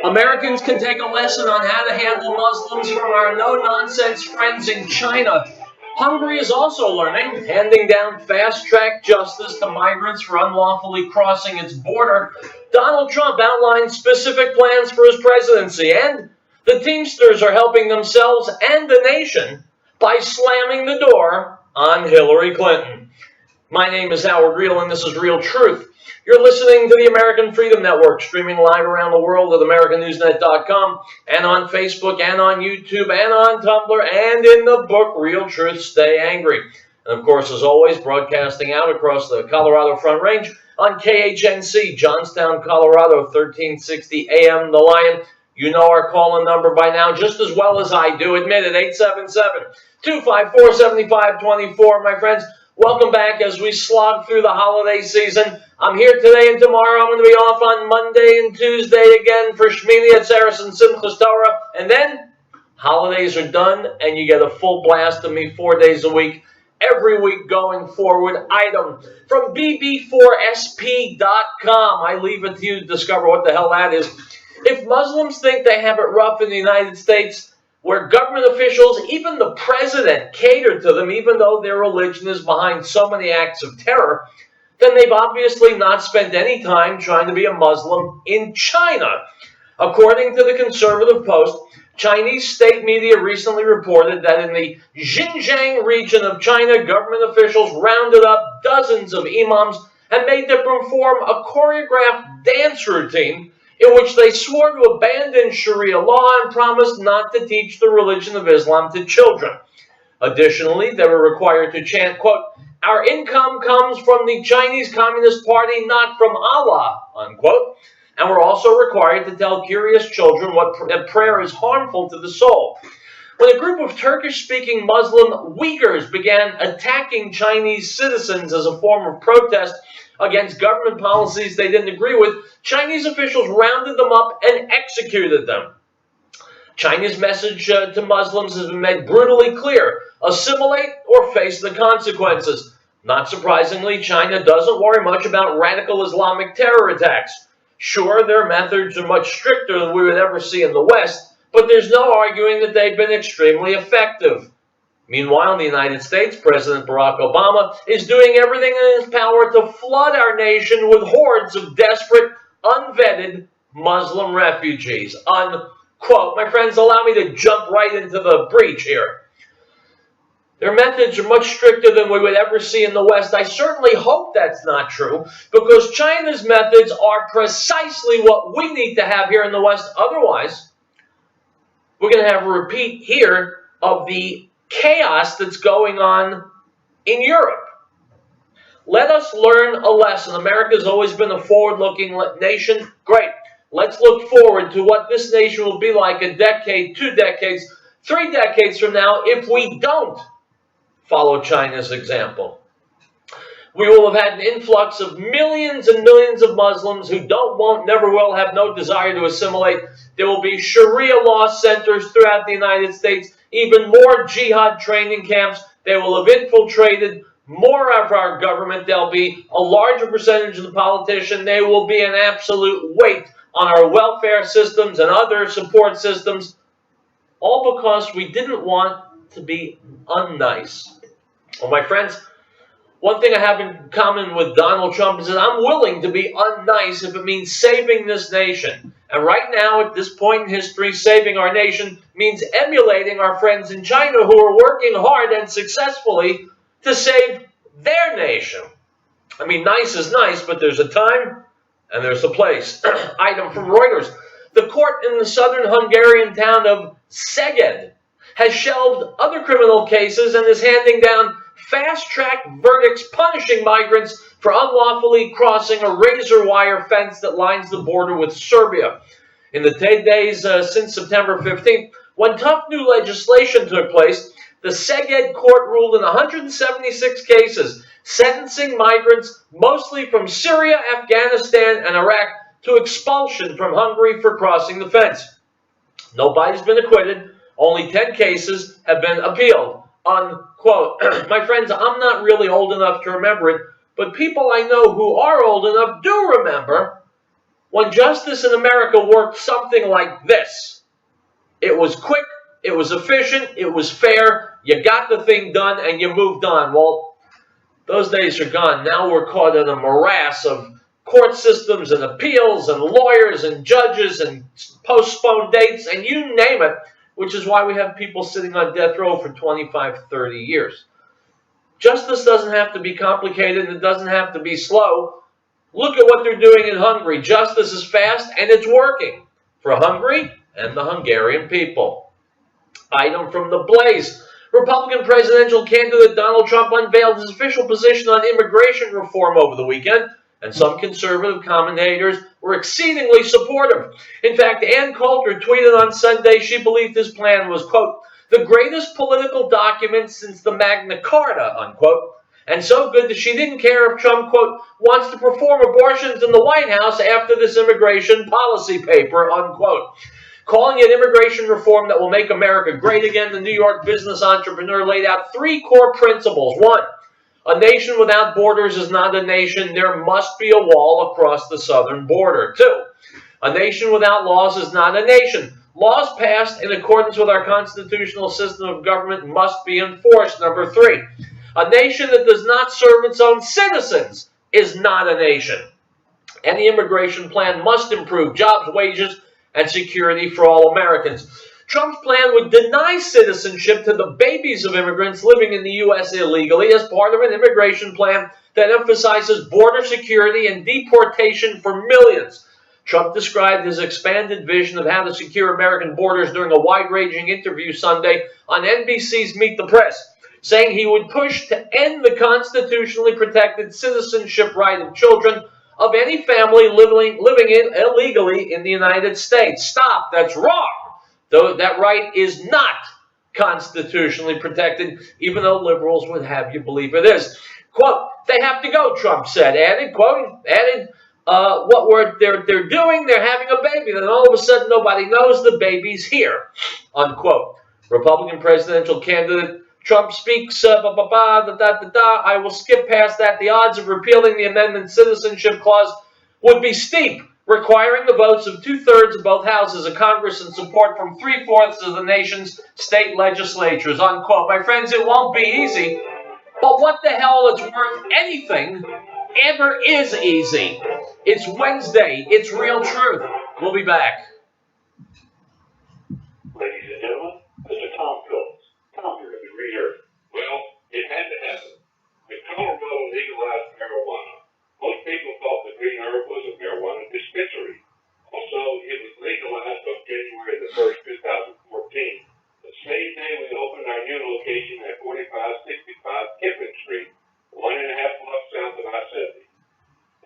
Americans can take a lesson on how to handle Muslims from our no-nonsense friends in China. Hungary is also learning, handing down fast-track justice to migrants for unlawfully crossing its border. Donald Trump outlined specific plans for his presidency, and the Teamsters are helping themselves and the nation by slamming the door on Hillary Clinton. My name is Howard Riell, and this is Real Truth. You're listening to the American Freedom Network, streaming live around the world at AmericanNewsNet.com, and on Facebook, and on YouTube, and on Tumblr, and in the book, Real Truth, Stay Angry. And of course, as always, broadcasting out across the Colorado Front Range on KHNC, Johnstown, Colorado, 1360 AM, The Lion. You know our call-in number by now just as well as I do. Admit it, 877-254-7524, my friends. Welcome back as we slog through the holiday season. I'm here today and tomorrow. I'm going to be off on Monday and Tuesday again for Shmini Atzeres and Simchas Torah. And then holidays are done and you get a full blast of me 4 days a week, every week going forward. Item from bb4sp.com. I leave it to you to discover what the hell that is. If Muslims think they have it rough in the United States, where government officials, even the president, cater to them, even though their religion is behind so many acts of terror, then they've obviously not spent any time trying to be a Muslim in China. According to the Conservative Post, Chinese state media recently reported that in the Xinjiang region of China, government officials rounded up dozens of imams and made them perform a choreographed dance routine in which they swore to abandon Sharia law and promised not to teach the religion of Islam to children. Additionally, they were required to chant, quote, "Our income comes from the Chinese Communist Party, not from Allah," unquote, and were also required to tell curious children that prayer is harmful to the soul. When a group of Turkish-speaking Muslim Uyghurs began attacking Chinese citizens as a form of protest against government policies they didn't agree with, Chinese officials rounded them up and executed them. China's message to Muslims has been made brutally clear: assimilate or face the consequences. Not surprisingly, China doesn't worry much about radical Islamic terror attacks. Sure, their methods are much stricter than we would ever see in the West, but there's no arguing that they've been extremely effective. Meanwhile, in the United States, President Barack Obama is doing everything in his power to flood our nation with hordes of desperate, unvetted Muslim refugees. Unquote. My friends, allow me to jump right into the breach here. Their methods are much stricter than we would ever see in the West. I certainly hope that's not true, because China's methods are precisely what we need to have here in the West. Otherwise, we're going to have a repeat here of the chaos that's going on in Europe. Let us learn a lesson. America's always been a forward-looking nation. Great. Let's look forward to what this nation will be like a decade, 2 decades, 3 decades from now if we don't follow China's example. We will have had an influx of millions and millions of Muslims who won't, never will, have no desire to assimilate. There will be Sharia law centers throughout the United States, even more jihad training camps. They will have infiltrated more of our government. There'll be a larger percentage of the politician. They will be an absolute weight on our welfare systems and other support systems, all because we didn't want to be unnice. Well, my friends, one thing I have in common with Donald Trump is that I'm willing to be unnice if it means saving this nation. And right now, at this point in history, saving our nation means emulating our friends in China who are working hard and successfully to save their nation. I mean, nice is nice, but there's a time and there's a place. Item from Reuters. The court in the southern Hungarian town of Szeged has shelved other criminal cases and is handing down fast-track verdicts punishing migrants for unlawfully crossing a razor wire fence that lines the border with Serbia. In the 10 days since September 15th, when tough new legislation took place, the Szeged court ruled in 176 cases, sentencing migrants mostly from Syria, Afghanistan, and Iraq to expulsion from Hungary for crossing the fence. Nobody's been acquitted. Only 10 cases have been appealed. Unquote. My friends, I'm not really old enough to remember it, but people I know who are old enough do remember when justice in America worked something like this. It was quick, it was efficient, it was fair, you got the thing done, and you moved on. Well, those days are gone. Now we're caught in a morass of court systems and appeals and lawyers and judges and postponed dates and you name it, which is why we have people sitting on death row for 25, 30 years. Justice doesn't have to be complicated and it doesn't have to be slow. Look at what they're doing in Hungary. Justice is fast and it's working for Hungary and the Hungarian people. Item from the Blaze. Republican presidential candidate Donald Trump unveiled his official position on immigration reform over the weekend, and some conservative commentators were exceedingly supportive. In fact, Ann Coulter tweeted on Sunday she believed his plan was, quote, the greatest political document since the Magna Carta, unquote, and so good that she didn't care if Trump, quote, wants to perform abortions in the White House after this immigration policy paper, unquote. Calling it immigration reform that will make America great again, the New York business entrepreneur laid out three core principles. One, a nation without borders is not a nation. There must be a wall across the southern border. Two, a nation without laws is not a nation. Laws passed in accordance with our constitutional system of government must be enforced. Number three, a nation that does not serve its own citizens is not a nation. Any immigration plan must improve jobs, wages, and security for all Americans. Trump's plan would deny citizenship to the babies of immigrants living in the U.S. illegally as part of an immigration plan that emphasizes border security and deportation for millions. Trump described his expanded vision of how to secure American borders during a wide-ranging interview Sunday on NBC's Meet the Press, saying he would push to end the constitutionally protected citizenship right of children of any family living illegally in the United States. Stop. That's wrong. Though that right is not constitutionally protected, even though liberals would have you believe it is. Quote, they have to go, Trump said. What they're doing, they're having a baby. Then all of a sudden, nobody knows the baby's here. Unquote. Republican presidential candidate Trump speaks, I will skip past that. The odds of repealing the amendment citizenship clause would be steep, requiring the votes of 2/3 of both houses of Congress and support from 3/4 of the nation's state legislatures, unquote. My friends, it won't be easy, but what the hell is worth anything ever is easy. It's Wednesday. It's Real Truth. We'll be back. Ladies and gentlemen, Mr. Tom Phillips, founder of the Riell. Well, it had to happen. When Colorado legalized marijuana, most people thought the green herb was a marijuana dispensary. Also, it was legalized on January the 1st, 2014, the same day we opened our new location at 4565 Kiffin Street, 1.5 blocks south of I-70.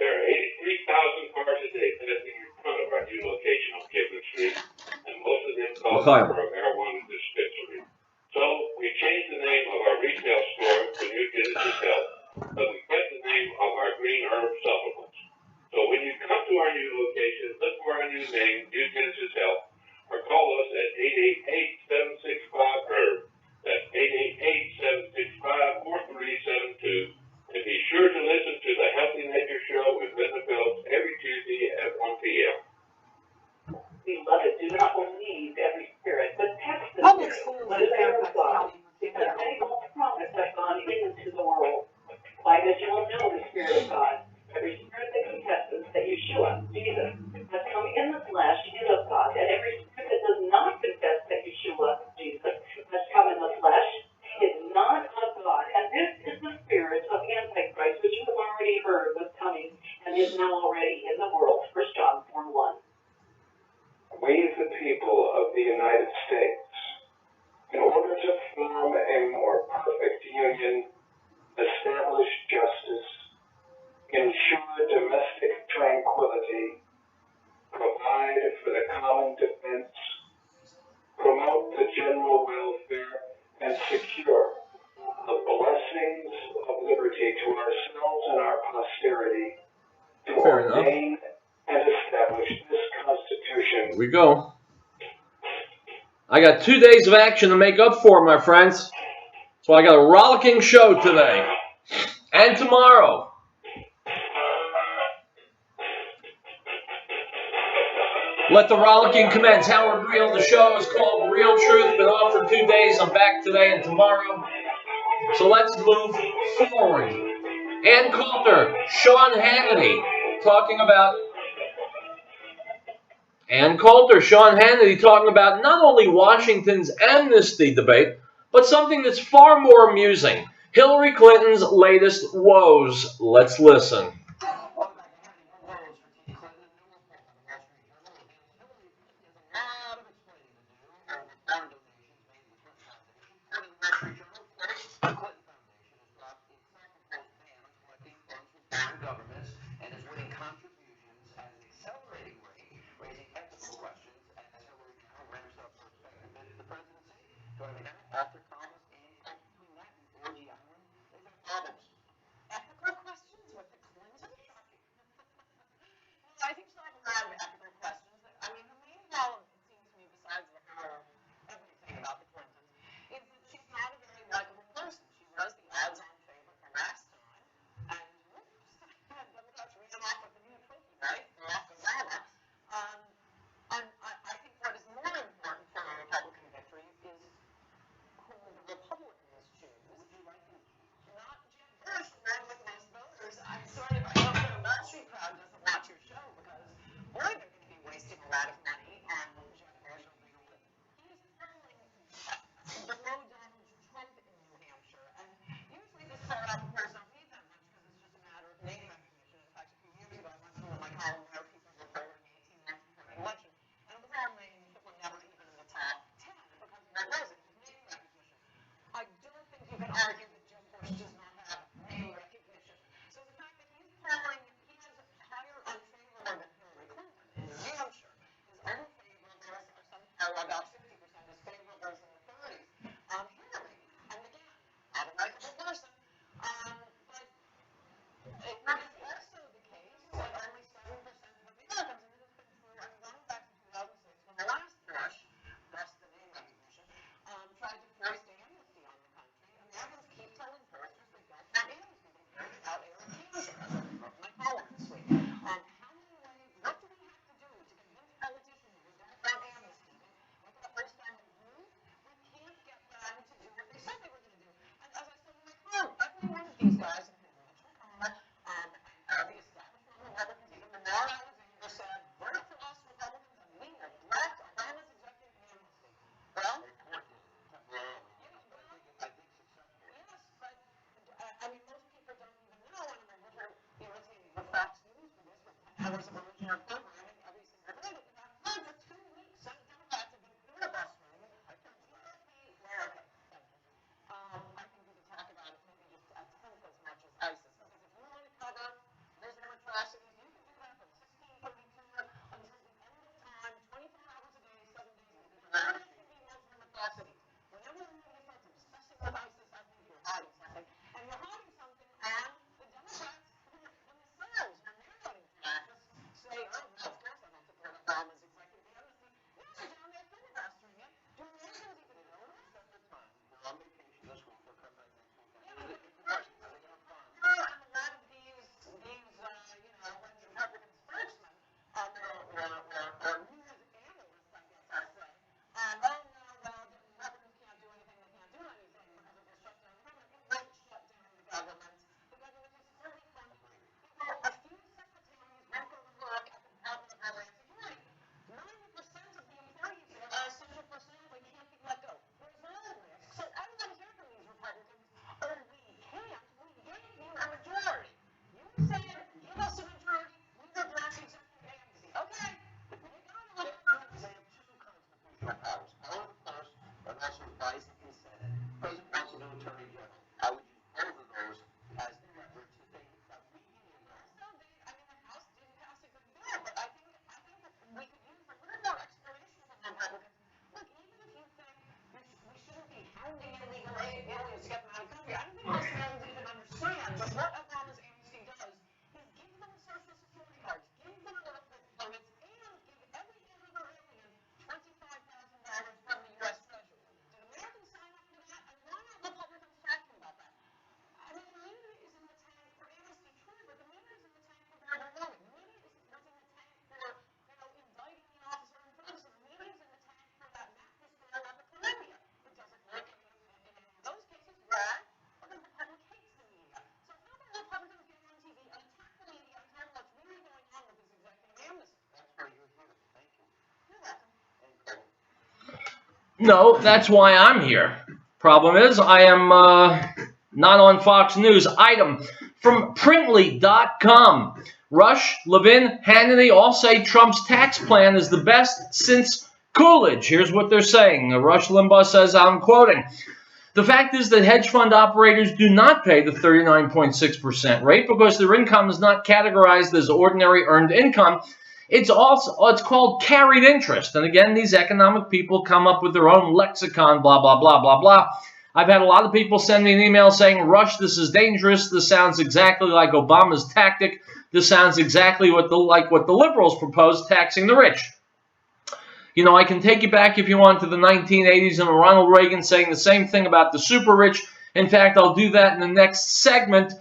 There are 83,000 cars a day passing in front of our new location on Kiffin Street, and most of them call for a marijuana dispensary. So we changed the name of our retail store to New Genesis Health, but we kept the name of our green herb supplements. So when you come to our new location, look for our new name, New Genesis Health, or call us at 888-765-HERB. That's 888-765-4372. And be sure to listen to the Healthy Nature Show with Linda Phillips every Tuesday at 1 p.m. Beloved, do not believe every spirit, but test the spirit. Let it verify. Because many false prophets have gone into the world. By this you will know the Spirit of God. Every spirit that confesses that Yeshua, Jesus, has come in the flesh is of God, and every spirit that does not confess that Yeshua, Jesus, has come in the flesh is not of God. And this is the spirit of Antichrist, which you have already heard was coming and is now already in the world. 1 John 4:1. We, the people of the United States, in order to form a more perfect union, establish justice, ensure domestic tranquility, provide for the common defense, promote the general welfare, and secure the blessings of liberty to ourselves and our posterity, to ordain and establish this Constitution. Here we go. I got 2 days of action to make up for, my friends. So I got a rollicking show today and tomorrow. Let the rollicking commence. Howard Riell. The show is called Real Truth. Been off for 2 days. I'm back today and tomorrow. So let's move forward. Ann Coulter, Sean Hannity, talking about not only Washington's amnesty debate, but something that's far more amusing. Hillary Clinton's latest woes. Let's listen. No, that's why I'm here. Problem is, I am not on Fox News. Item from Printly.com. Rush, Levin, Hannity all say Trump's tax plan is the best since Coolidge. Here's what they're saying. Rush Limbaugh says, I'm quoting, the fact is that hedge fund operators do not pay the 39.6% rate because their income is not categorized as ordinary earned income. It's called carried interest. And again, these economic people come up with their own lexicon, blah, blah, blah, blah, blah. I've had a lot of people send me an email saying, Rush, this is dangerous. This sounds exactly like Obama's tactic. This sounds exactly like what the liberals proposed, taxing the rich. You know, I can take you back if you want to the 1980s and Ronald Reagan saying the same thing about the super rich. In fact, I'll do that in the next segment.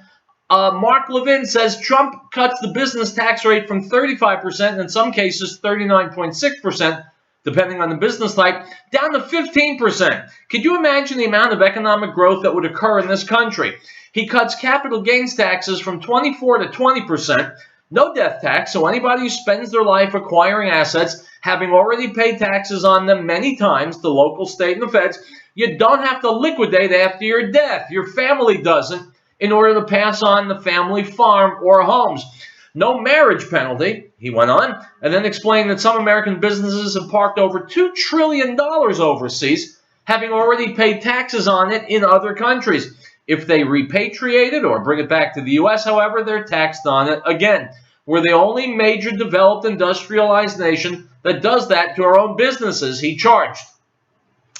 Mark Levin says Trump cuts the business tax rate from 35%, and in some cases 39.6%, depending on the business type, down to 15%. Could you imagine the amount of economic growth that would occur in this country? He cuts capital gains taxes from 24 to 20%, no death tax, so anybody who spends their life acquiring assets, having already paid taxes on them many times, the local, state, and the feds, you don't have to liquidate after your death. Your family doesn't, in order to pass on the family farm or homes. No marriage penalty, he went on, and then explained that some American businesses have parked over $2 trillion overseas, having already paid taxes on it in other countries. If they repatriate it or bring it back to the U.S., however, they're taxed on it again. We're the only major developed industrialized nation that does that to our own businesses, he charged.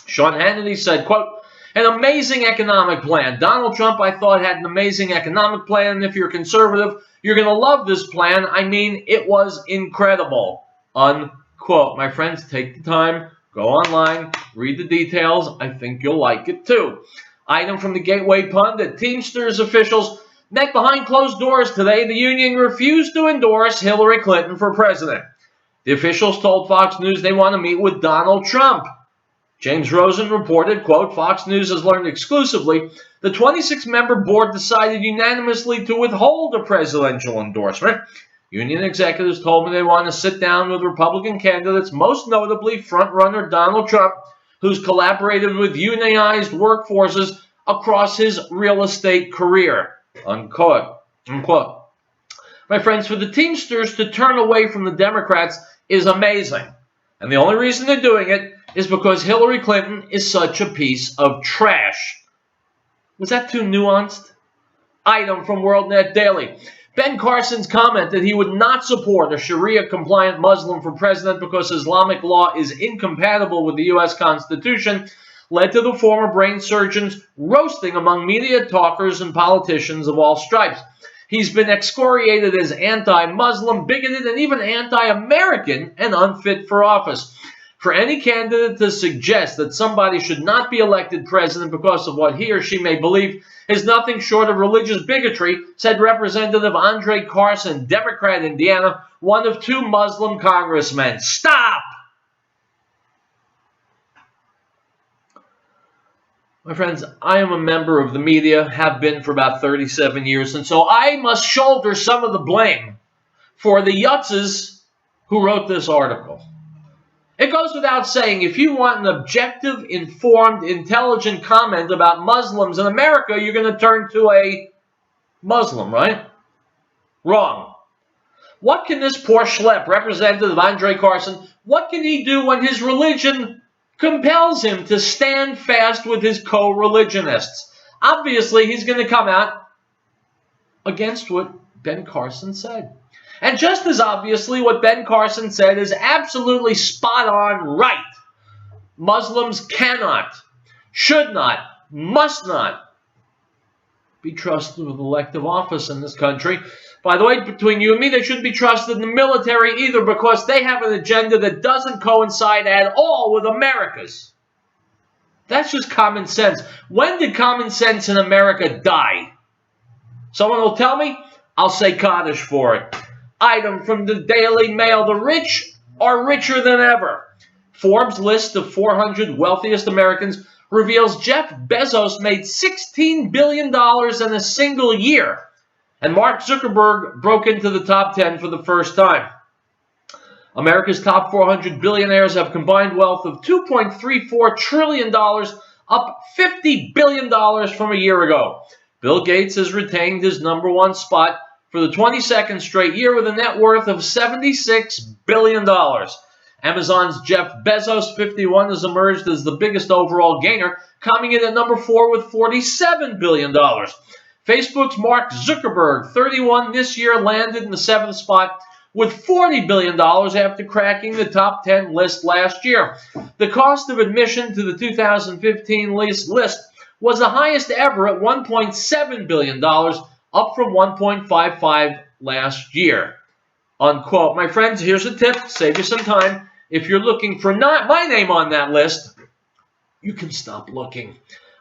Sean Hannity said, quote, an amazing economic plan. Donald Trump, I thought, had an amazing economic plan. And if you're conservative, you're going to love this plan. I mean, it was incredible. Unquote. My friends, take the time, go online, read the details. I think you'll like it too. Item from the Gateway Pundit. Teamsters officials met behind closed doors today. The union refused to endorse Hillary Clinton for president. The officials told Fox News they want to meet with Donald Trump. James Rosen reported, quote, Fox News has learned exclusively the 26-member board decided unanimously to withhold a presidential endorsement. Union executives told me they want to sit down with Republican candidates, most notably frontrunner Donald Trump, who's collaborated with unionized workforces across his real estate career, unquote. Unquote. My friends, for the Teamsters to turn away from the Democrats is amazing. And the only reason they're doing it is because Hillary Clinton is such a piece of trash. Was that too nuanced? Item from WorldNet Daily. Ben Carson's comment that he would not support a Sharia-compliant Muslim for president because Islamic law is incompatible with the U.S. Constitution led to the former brain surgeon's roasting among media talkers and politicians of all stripes. He's been excoriated as anti-Muslim, bigoted, and even anti-American and unfit for office. For any candidate to suggest that somebody should not be elected president because of what he or she may believe is nothing short of religious bigotry, said Representative Andre Carson, Democrat, Indiana, one of two Muslim congressmen. Stop! My friends, I am a member of the media, have been for about 37 years, and so I must shoulder some of the blame for the yutzes who wrote this article. It goes without saying, if you want an objective, informed, intelligent comment about Muslims in America, you're going to turn to a Muslim, right? Wrong. What can this poor schlep, Representative Andre Carson, what can he do when his religion compels him to stand fast with his co-religionists? Obviously, he's going to come out against what Ben Carson said. And just as obviously, what Ben Carson said is absolutely spot on right. Muslims cannot, should not, must not be trusted with elective office in this country. By the way, between you and me, they shouldn't be trusted in the military either because they have an agenda that doesn't coincide at all with America's. That's just common sense. When did common sense in America die? Someone will tell me, I'll say Kaddish for it. Item from the Daily Mail. The rich are richer than ever. Forbes' list of 400 wealthiest Americans reveals Jeff Bezos made $16 billion in a single year. And Mark Zuckerberg broke into the top 10 for the first time. America's top 400 billionaires have combined wealth of $2.34 trillion, up $50 billion from a year ago. Bill Gates has retained his number one spot for the 22nd straight year with a net worth of $76 billion. Amazon's Jeff Bezos, 51, has emerged as the biggest overall gainer, coming in at number 4 with $47 billion. Facebook's Mark Zuckerberg, 31, this year landed in the 7th spot with $40 billion after cracking the top 10 list last year. The cost of admission to the 2015 list was the highest ever at $1.7 billion, up from $1.55 last year. Unquote. My friends, here's a tip. Save you some time. If you're looking for not my name on that list, you can stop looking.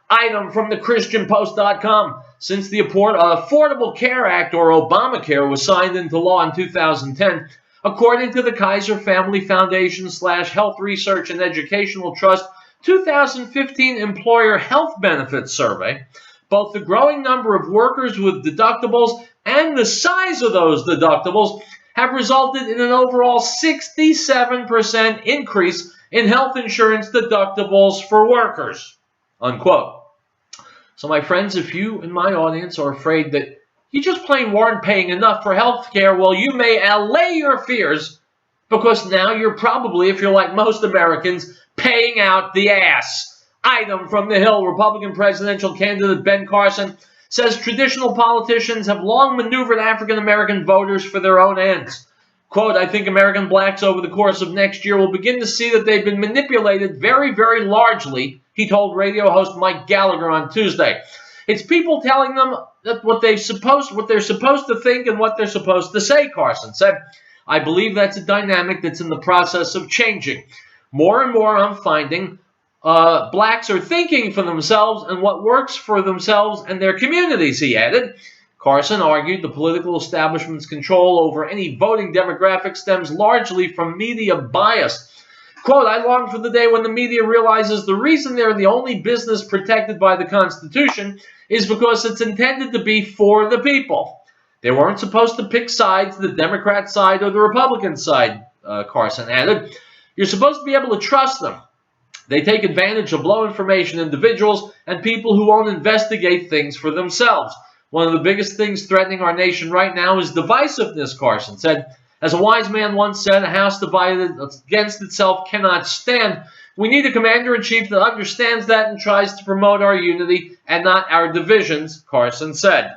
Item from thechristianpost.com. Since the Affordable Care Act, or Obamacare, was signed into law in 2010, according to the Kaiser Family Foundation / Health Research and Educational Trust 2015 Employer Health Benefits Survey, both the growing number of workers with deductibles and the size of those deductibles have resulted in an overall 67% increase in health insurance deductibles for workers. Unquote. So my friends, if you in my audience are afraid that you just plain weren't paying enough for health care, well, you may allay your fears, because now you're probably, if you're like most Americans, paying out the ass. Item from The Hill. Republican presidential candidate Ben Carson says traditional politicians have long maneuvered African-American voters for their own ends. Quote, I think American blacks over the course of next year will begin to see that they've been manipulated very, very largely, he told radio host Mike Gallagher on Tuesday. It's people telling them that what they're supposed to think and what they're supposed to say, Carson said. I believe that's a dynamic that's in the process of changing. More and more I'm finding blacks are thinking for themselves and what works for themselves and their communities, he added. Carson argued the political establishment's control over any voting demographic stems largely from media bias. Quote, I long for the day when the media realizes the reason they're the only business protected by the Constitution is because it's intended to be for the people. They weren't supposed to pick sides, the Democrat side or the Republican side, Carson added. You're supposed to be able to trust them. They take advantage of low information individuals and people who won't investigate things for themselves. One of the biggest things threatening our nation right now is divisiveness, Carson said. As a wise man once said, a house divided against itself cannot stand. We need a commander-in-chief that understands that and tries to promote our unity and not our divisions, Carson said.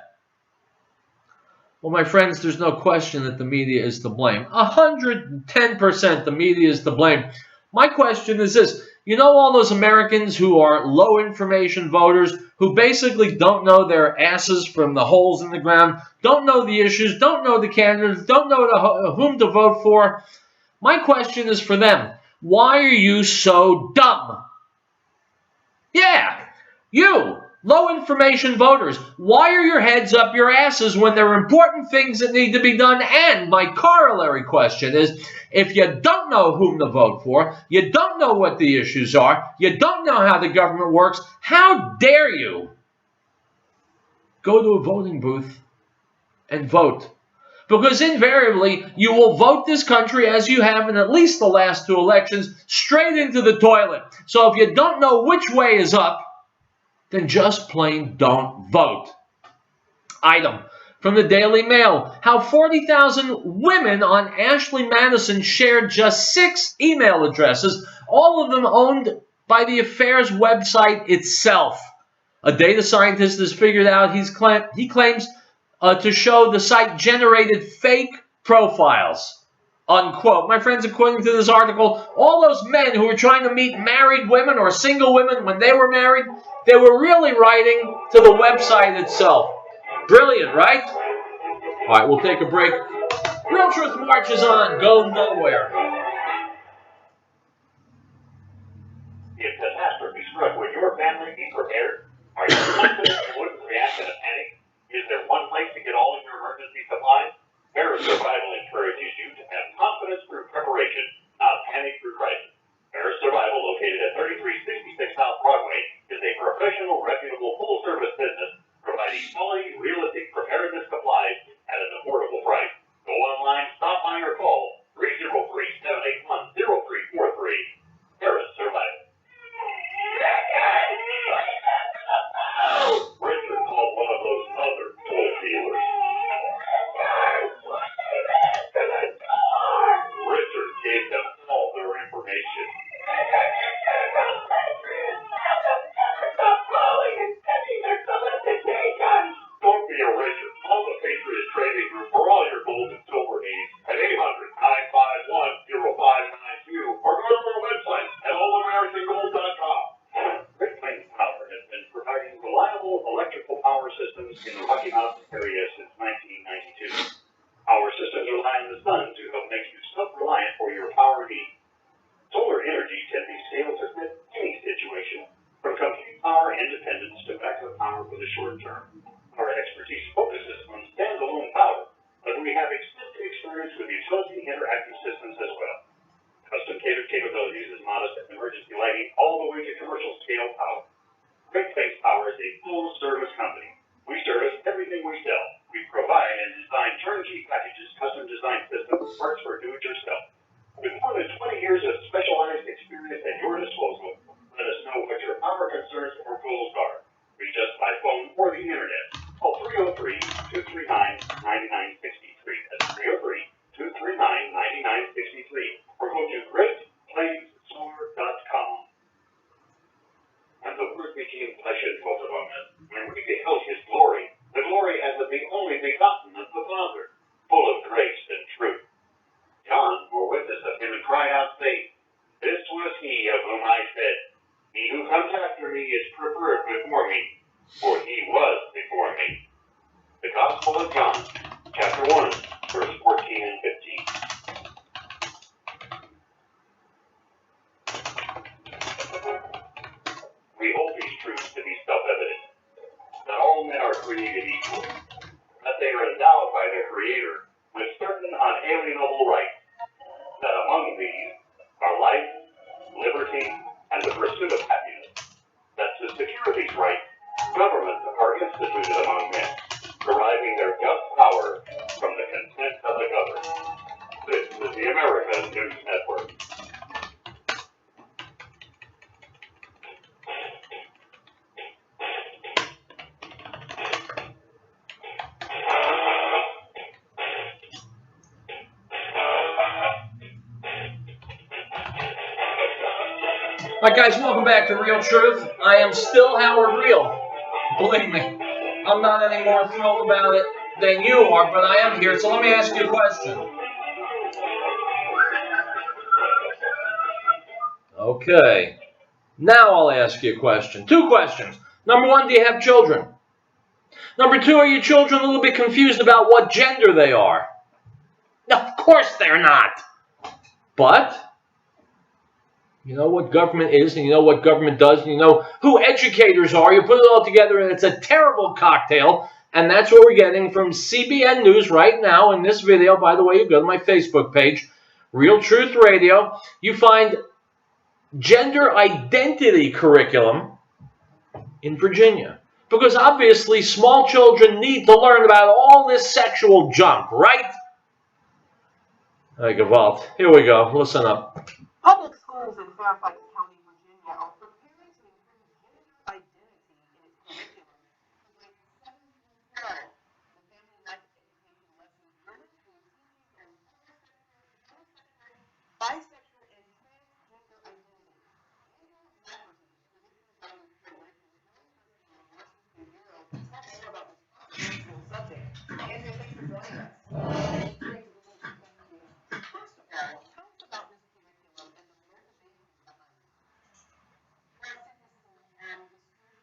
Well, my friends, there's no question that the media is to blame. 110% the media is to blame. My question is this. You know all those Americans who are low-information voters who basically don't know their asses from the holes in the ground, don't know the issues, don't know the candidates, don't know whom to vote for? My question is for them. Why are you so dumb? Yeah, you, low-information voters. Why are your heads up your asses when there are important things that need to be done? And my corollary question is, if you don't know whom to vote for, you don't know what the issues are, you don't know how the government works, how dare you go to a voting booth and vote? Because invariably, you will vote this country, as you have in at least the last 2 elections, straight into the toilet. So if you don't know which way is up, then just plain don't vote. Item from the Daily Mail. How 40,000 women on Ashley Madison shared just 6 email addresses, all of them owned by the affair's website itself. A data scientist has figured out he claims to show the site generated fake profiles. Unquote. My friends, according to this article, all those men who were trying to meet married women or single women when they were married, they were really writing to the website itself. Brilliant, right? All right, we'll take a break. Real Truth March is on. Go nowhere. If catastrophe struck, would your family be prepared? Are you confident you wouldn't react in a panic? Is there one place to get all of your emergency supplies? Paris Survival encourages you to have confidence through preparation, not panic through crisis. Paris Survival, located at 3366 South Broadway, is a professional, reputable, full-service business providing quality, realistic preparedness supplies at an affordable price. Go online, stop by, or call 303-7 systems in the Rocky Mountain area since 1992. Our systems rely on the sun to help make you self-reliant for your power needs. Solar energy can be scaled to fit any situation, from complete power independence to backup power for the short term. Our expertise focuses on standalone power, but we have extensive experience with utility interactive systems as well. Custom catered capabilities as modest and emergency lighting all the way to commercial scale power. Great Place Power is a full service company. We service everything we sell. We provide and design turnkey packages, custom design systems, parts for do-it-yourself. With more than 20 years of specialized experience at your disposal, let us know what your power concerns or goals are. Reach us by phone or the internet. Call 303-239-9963. That's 303-239-9963. Or go to GreatPlaceSolar.com. And the word became flesh and both among us, when we beheld his glory, the glory as of the only begotten of the Father, full of grace and truth. John bore witness of him and cried out, saying, This was he of whom I said, He who comes after me is preferred before me, for he was before me. The Gospel of John, chapter 1, verse 14 and 15. We hold these truths to be self-evident, that all men are created equal, that they are endowed by their Creator with certain unalienable rights, that among these are life, liberty, and the pursuit of happiness, that to secure these rights, governments are instituted among men, deriving their just power from the consent of the governed. This is the American News Network. All right, guys, welcome back to Real Truth. I am still Howard Riell. Believe me, I'm not any more thrilled about it than you are, but I am here. So let me ask you a question. Okay. Now I'll ask you a question. 2 questions. Number 1, do you have children? Number 2, are your children a little bit confused about what gender they are? No, of course they're not. But you know what government is, and you know what government does, and you know who educators are. You put it all together, and it's a terrible cocktail. And that's what we're getting from CBN News right now in this video. By the way, you go to my Facebook page, Real Truth Radio. You find gender identity curriculum in Virginia. Because obviously small children need to learn about all this sexual junk, right? I evolved. Here we go. Listen up. Public schools in Fairfax County, Virginia are preparing to include gender identity in its curriculum for grades 7 through 12. The family life education lessons will include teaching on homosexual, bisexual, and transgender identity. Andrew Lafferty, curriculum director of Washington Bureau, to talk more about this controversial subject. Andrew, thanks for joining us. It's great to be with you. First of all, tell us about this curriculum and the motivation behind it. Well, since this is the school identity in to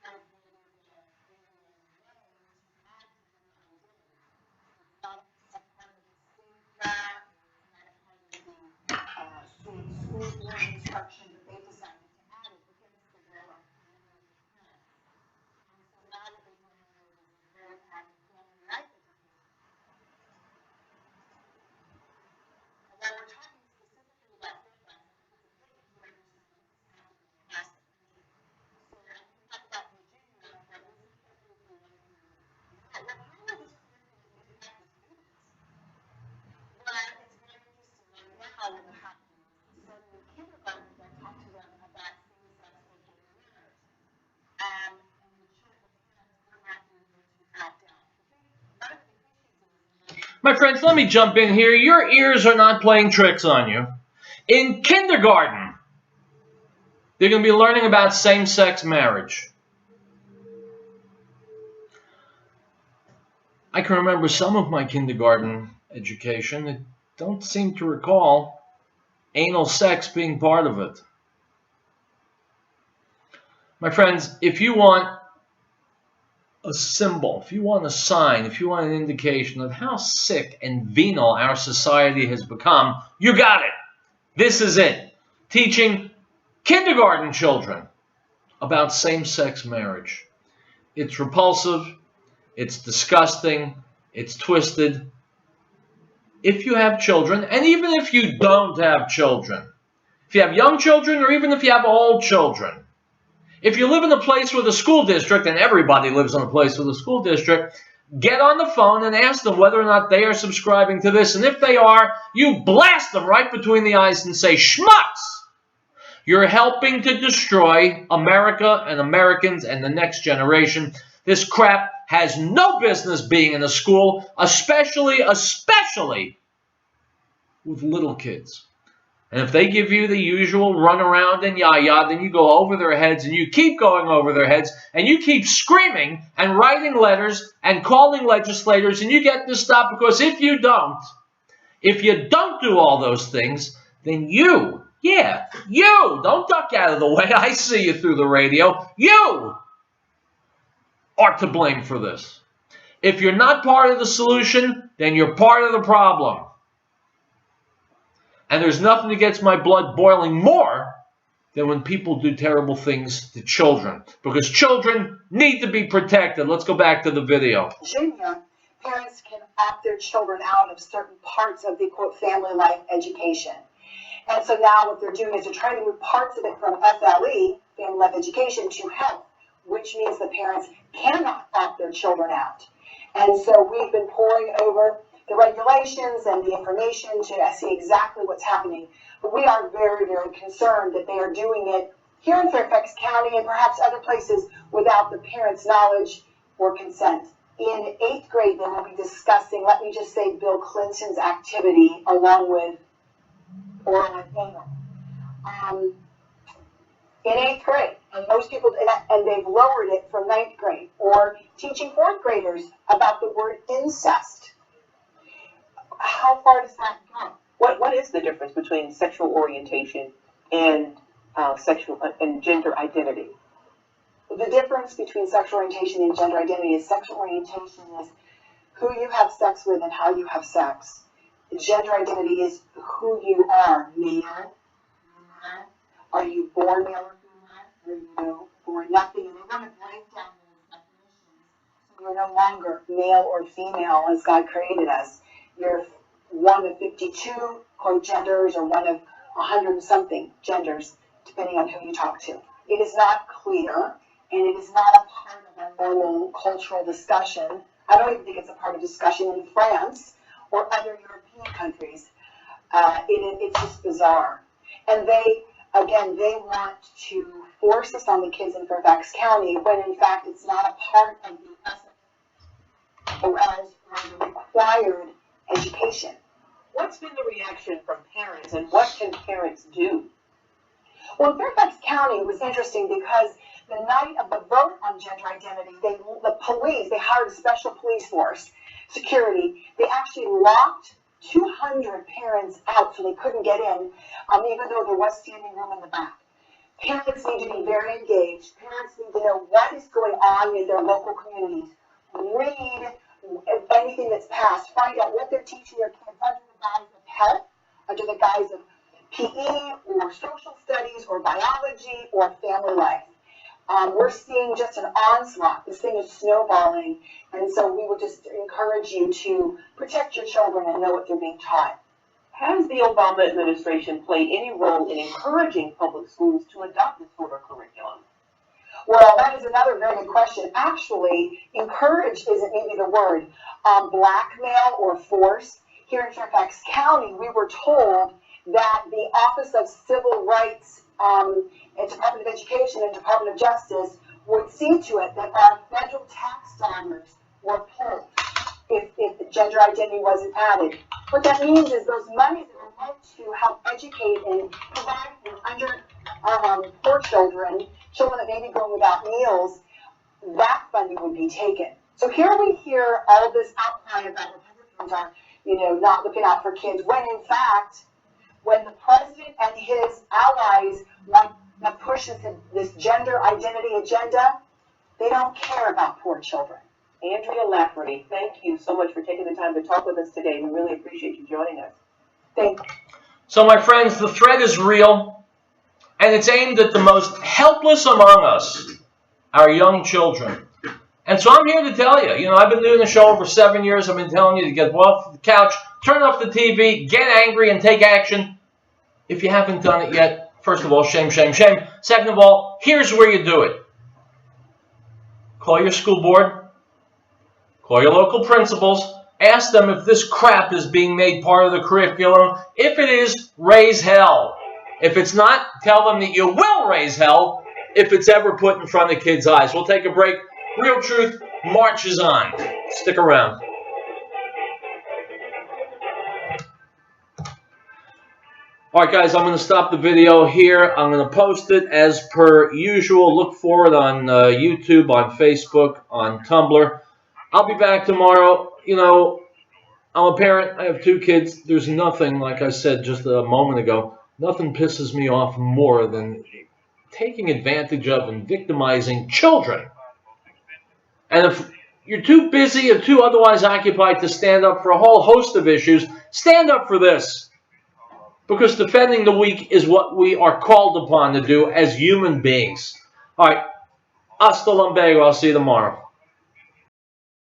add to the identity. It's not a part of the same class, it's not a part of the same school board instruction, but they decided to add it against the will of many parents. And so now what they're doing is very added family life education. While we're talking specifically about Fairfax, it's important to understand what's happening across the country. So I can talk about Virginia, but this is particularly one of you. How will this curriculum impact the students? Well, it's very interesting. Right now, what's happening is starting in kindergarten, they'll talk to them about same-sex or gay marriage. And the parents will have to opt out. One of the issues is My friends, let me jump in here. Your ears are not playing tricks on you. In kindergarten, they're going to be learning about same-sex marriage. I can remember some of my kindergarten education. I don't seem to recall anal sex being part of it. My friends, if you want a symbol, if you want a sign, if you want an indication of how sick and venal our society has become, you got it. This is it. Teaching kindergarten children about same-sex marriage. It's repulsive. It's disgusting. It's twisted. If you have children, and even if you don't have children, if you have young children or even if you have old children, if you live in a place with a school district, and everybody lives in a place with a school district, get on the phone and ask them whether or not they are subscribing to this. And if they are, you blast them right between the eyes and say, schmucks! You're helping to destroy America and Americans and the next generation. This crap has no business being in a school, especially with little kids. And if they give you the usual runaround and yah-yah, then you go over their heads and you keep going over their heads and you keep screaming and writing letters and calling legislators, and you get this stop, because if you don't do all those things, then you, don't duck out of the way. I see you through the radio. You are to blame for this. If you're not part of the solution, then you're part of the problem. And there's nothing that gets my blood boiling more than when people do terrible things to children. Because children need to be protected. Let's go back to the video. Virginia, parents can opt their children out of certain parts of the, quote, family life education. And so now what they're doing is they're trying to move parts of it from FLE, family life education, to health, which means the parents cannot opt their children out. And so we've been poring over the regulations and the information to see exactly what's happening. But we are very, very concerned that they are doing it here in Fairfax County and perhaps other places without the parents' knowledge or consent. In 8th grade, they will be discussing, let me just say, Bill Clinton's activity along with oral and anal. In 8th grade, and most people, and they've lowered it from 9th grade, or teaching 4th graders about the word incest. How far does that go? What is the difference between sexual orientation and sexual and gender identity? The difference between sexual orientation and gender identity is sexual orientation is who you have sex with and how you have sex. Gender identity is who you are, male, female. Are you born male or female? Are you born nothing? And they want to break down those definitions. So you're no longer male or female as God created us. You're one of 52 quote genders or one of 100 and something genders, depending on who you talk to. It is not clear, and it is not a part of our normal cultural discussion. I don't even think it's a part of discussion in France or other European countries. It's just bizarre. And they want to force this on the kids in Fairfax County when in fact it's not a part of the required education. What's been the reaction from parents, and what can parents do? Well, in Fairfax County, it was interesting because the night of the vote on gender identity, the police, they hired a special police force, security. They actually locked 200 parents out so they couldn't get in, even though there was standing room in the back. Parents need to be very engaged. Parents need to know what is going on in their local communities. Read anything that's passed. Find out what they're teaching their kids under the guise of health, under the guise of PE or social studies or biology or family life. We're seeing just an onslaught. This thing is snowballing. And so we would just encourage you to protect your children and know what they're being taught. Has the Obama administration played any role in encouraging public schools to adopt this sort of curriculum? Well, that is another very good question. Actually, encourage isn't maybe the word. Blackmail or force. Here in Fairfax County, we were told that the Office of Civil Rights and Department of Education and Department of Justice would see to it that our federal tax dollars were pulled if the gender identity wasn't added. What that means is those monies that were meant to help educate and provide for poor children that may be going without meals, that funding would be taken. So here we hear all this outcry about Republicans are, not looking out for kids, when in fact, when the president and his allies want to push this gender identity agenda, They don't care about poor children. Andrea Lafferty, thank you so much for taking the time to talk with us today. We really appreciate you joining us. Thank you. So, my friends, the threat is real, and it's aimed at the most helpless among us, our young children. And so I'm here to tell you, I've been doing the show over 7 years. I've been telling you to get off the couch, turn off the TV, get angry, and take action. If you haven't done it yet, first of all, shame, shame, shame. Second of all, here's where you do it. Call your school board. Call your local principals. Ask them if this crap is being made part of the curriculum. If it is, raise hell. If it's not, tell them that you will raise hell if it's ever put in front of kids' eyes. We'll take a break. Real Truth marches on. Stick around. All right, guys, I'm going to stop the video here. I'm going to post it as per usual. Look for it on YouTube, on Facebook, on Tumblr. I'll be back tomorrow. I'm a parent. I have 2 kids. There's nothing, like I said just a moment ago, nothing pisses me off more than taking advantage of and victimizing children. And if you're too busy or too otherwise occupied to stand up for a whole host of issues, stand up for this. Because defending the weak is what we are called upon to do as human beings. All right. Hasta luego. I'll see you tomorrow.